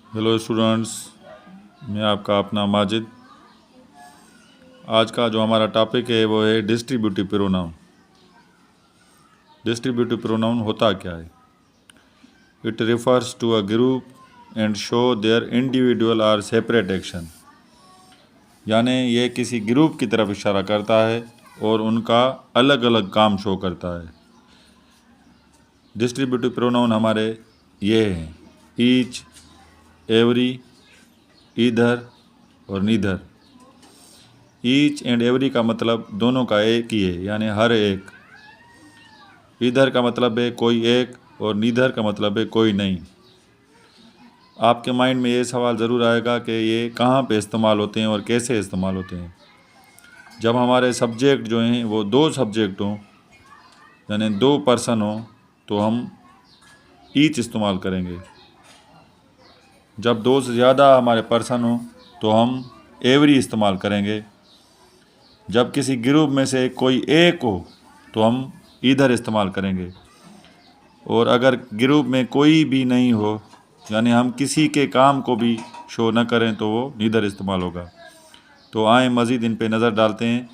Hello students, मैं आपका अपना माजिद। आज का जो हमारा टॉपिक है वो है डिस्ट्रीब्यूटिव प्रोनाउन। डिस्ट्रीब्यूटिव प्रोनाउन होता क्या है? It refers to a group and show their individual और सेपरेट एक्शन। यानी ये किसी ग्रुप की तरफ इशारा करता है और उनका अलग अलग काम शो करता है। डिस्ट्रीब्यूटिव प्रोनाउन हमारे ये हैं: ईच, एवरी, ईदर और नीदर। ईच एंड एवरी का मतलब दोनों का एक ही है, यानी हर एक। इधर का मतलब है कोई एक, और नीदर का मतलब है कोई नहीं। आपके माइंड में ये सवाल ज़रूर आएगा कि ये कहाँ पे इस्तेमाल होते हैं और कैसे इस्तेमाल होते हैं। जब हमारे सब्जेक्ट जो हैं वो दो सब्जेक्ट हों, यानी दो पर्सन हों, तो हम ईच इस्तेमाल करेंगे। जब दो से ज़्यादा हमारे पर्सन हों तो हम एवरी इस्तेमाल करेंगे। जब किसी ग्रुप में से कोई एक हो तो हम इधर इस्तेमाल करेंगे। और अगर ग्रुप में कोई भी नहीं हो, यानी हम किसी के काम को भी शो न करें, तो वो नीदर इस्तेमाल होगा। तो आए मज़ीद इन पे नज़र डालते हैं।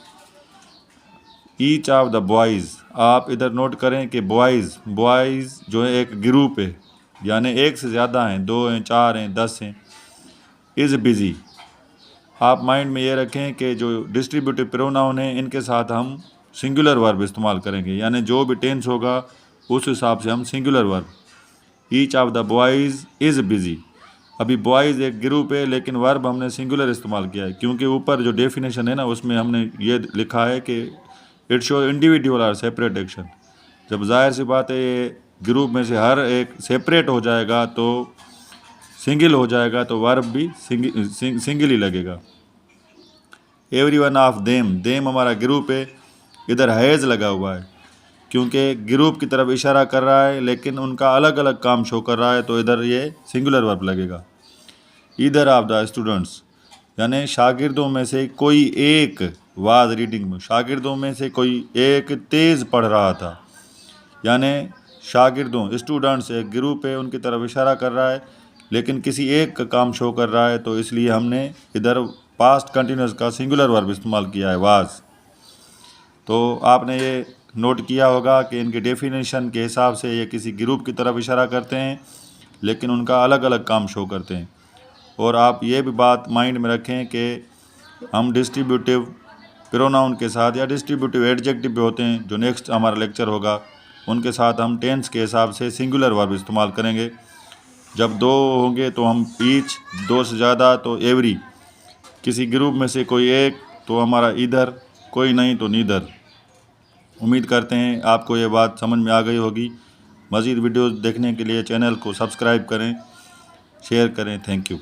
ईच ऑफ द बॉयज़, आप इधर नोट करें कि बॉयज़ जो है एक ग्रुप है, यानी एक से ज़्यादा हैं, 2 हैं, 4 हैं, 10 हैं। इज़ बिज़ी, आप माइंड में ये रखें कि जो डिस्ट्रीब्यूटिव प्रोनाउन है इनके साथ हम सिंगुलर वर्ब इस्तेमाल करेंगे, यानी जो भी टेंस होगा उस हिसाब से हम singular verb. Each of the boys is busy. अभी बॉयज़ एक ग्रुप है, लेकिन वर्ब हमने सिंगुलर इस्तेमाल किया है, क्योंकि ऊपर जो डेफिनेशन है ना उसमें हमने ये लिखा है कि इट शो इंडिविजुअल और सेपरेट एक्शन। जब जाहिर सी बात है ये ग्रुप में से हर एक सेपरेट हो जाएगा, तो सिंगल हो जाएगा, तो वर्ब भी सिंगल ही लगेगा। एवरी वन ऑफ देम हमारा ग्रुप है, इधर हैज़ लगा हुआ है क्योंकि ग्रुप की तरफ इशारा कर रहा है, लेकिन उनका अलग अलग काम शो कर रहा है, तो इधर ये सिंगुलर वर्ब लगेगा। ईदर ऑफ द स्टूडेंट्स, यानी शागिर्दों में से कोई एक वाज रीडिंग में, शागिर्दों में से कोई एक तेज़ पढ़ रहा था। यानी शागिर्दों, स्टूडेंट्स एक ग्रुप है, उनकी तरफ इशारा कर रहा है, लेकिन किसी एक का काम शो कर रहा है, तो इसलिए हमने इधर पास्ट कंटिन्यूस का सिंगुलर वर्ब इस्तेमाल किया है, वाज। तो आपने ये नोट किया होगा कि इनके डेफिनेशन के हिसाब से ये किसी ग्रुप की तरफ इशारा करते हैं, लेकिन उनका अलग अलग काम शो करते हैं। और आप ये भी बात माइंड में रखें कि हम डिस्ट्रीब्यूटिव प्रोनाउन के साथ या डिस्ट्रीब्यूटिव एडजेक्टिव भी होते हैं, जो नेक्स्ट हमारा लेक्चर होगा, उनके साथ हम टेंस के हिसाब से सिंगुलर वर्ब इस्तेमाल करेंगे। जब दो होंगे तो हम ईच, दो से ज़्यादा तो एवरी, किसी ग्रुप में से कोई एक तो हमारा इधर, कोई नहीं तो नीदर। उम्मीद करते हैं आपको ये बात समझ में आ गई होगी। मज़ीद वीडियोज़ देखने के लिए चैनल को सब्सक्राइब करें, शेयर करें। Thank you.